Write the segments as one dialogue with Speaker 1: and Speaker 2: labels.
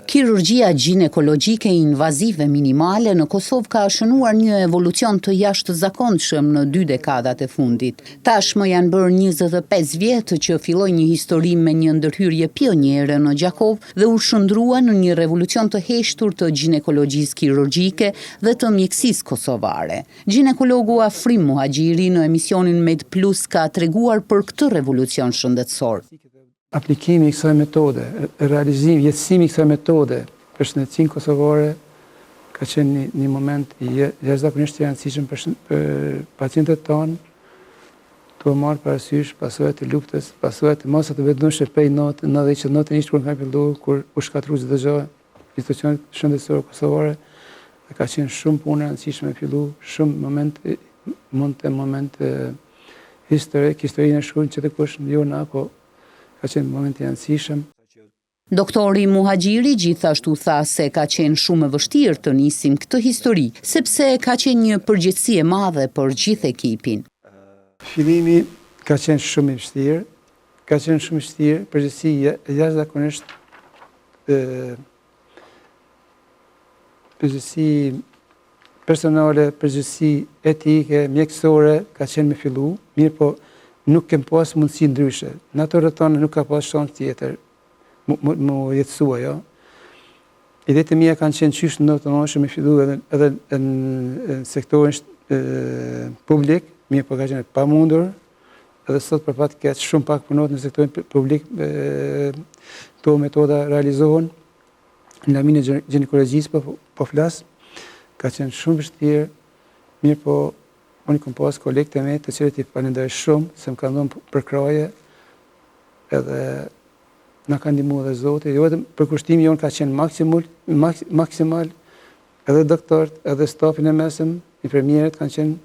Speaker 1: Kirurgjia ginekologjike invazive minimale në Kosovë ka shënuar një evolucion të jashtëzakonshëm në 2 dekadat e fundit. Tashmë janë bërë 25 vjet që filloi një histori me një ndërhyrje pioniere në Gjakov dhe u shndrua në një revolucion të heshtur të ginekologjisë kirurgjike dhe të mjekësisë kosovare. Ginekologu Afrim Muhaxhiri në emisionin Med Plus ka treguar për këtë revolucion shëndetësor.
Speaker 2: Aplikimi i kësaj metode, realizimi, jetësimi i kësaj metode për shëndetësinë kosovare ka qenë një moment i jashtëzakonisht i rëndësishëm për pacientët tonë, të marrë parasysh pasojat e luftës, pasojat e mosat të vetëdijshme prej 90 kur ka filluar, kur u shkatrua çdo gjë, institucionet shëndetësore kosovare, dhe ka qenë shumë punë e rëndësishme fillu, shumë moment historik, historinë e shkruajnë që të kush jo na, po ka qenë moment i rëndësishëm.
Speaker 1: Doktori Muhaxhiri gjithashtu tha se ka qenë shumë e vështirë të nisim këtë histori, sepse ka qenë një përgjegjësi e madhe për gjithë ekipin.
Speaker 2: Fillimi ka qenë shumë i vështirë, përgjegjësi jashtëzakonisht përgjegjësi personale, përgjegjësi etike, mjekësore ka qenë me fillu, mirë po nuk kem pas mundësi ndryshe. Në ato rrethana nuk ka pas shans tjetër më jetësua, jo. Idetë mia kanë qenë qysh ndonjëherë me fillu edhe në sektorin publik, mirë po ka qenë pa mundur, edhe sot për fat keq shumë pak punohet në sektorin publik, këto metoda realizohen në lamin e ginekologjisë po flas, ka qenë shumë vështirë, mirë po unë kam pas kolegë të mi të cilët i falenderoj shumë se më kanë dhënë përkraje edhe na ka ndihmuar dhe Zoti, jo vetëm përkushtimi jon ka qenë maksimal, edhe doktorët, edhe stafin e mesëm, infermierët kanë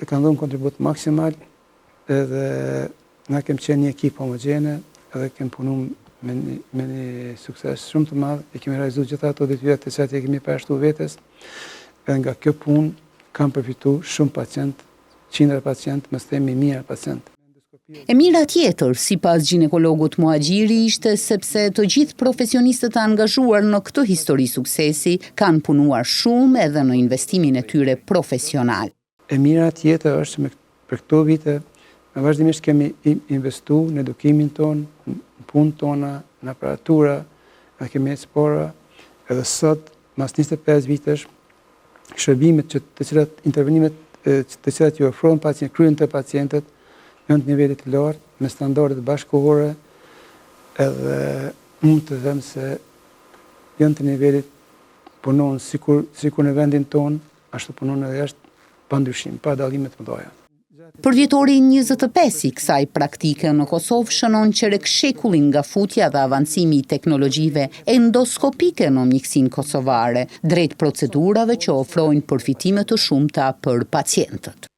Speaker 2: dhënë kontribut maksimal, edhe na kem qenë një ekip homogjene, edhe kem punuar me një sukses shumë të madh, e kemi realizuar gjitha ato detyrat të cilat i kemi përshtuar vetes, edhe nga kjo punë kam përfituar shumë pacient, qindra pacient, mos themi mijëra pacient.
Speaker 1: E mira tjetër, sipas ginekologut Muhaxhiri, ishte sepse të gjithë profesionistët e angazhuar në këtë histori suksesi kanë punuar shumë edhe në investimin e tyre profesional.
Speaker 2: E mira tjetër është për këto vite, me vazhdimisht kemi investuar në edukimin ton, në punën tona, në aparatura, edhe kemi ekspora, edhe sot, mas 25 vitesh, shërbimet intervenimet të cilat ju ofrohen pacientët, kryen të pacientët, janë të nivelit të lartë, me standarde bashkëkohore, edhe mund të them se janë të nivelit punon sikur në vendin tonë, ashtu punon edhe jashtë, pa ndryshim, pa dallime të mëdha.
Speaker 1: Përvjetori 25 i kësaj praktike në Kosovë shënon qerek shekullin nga futja dhe avancimi i teknologjive endoskopike në mjekësinë kosovare, drejt procedurave që ofrojnë përfitime të shumta për pacientët.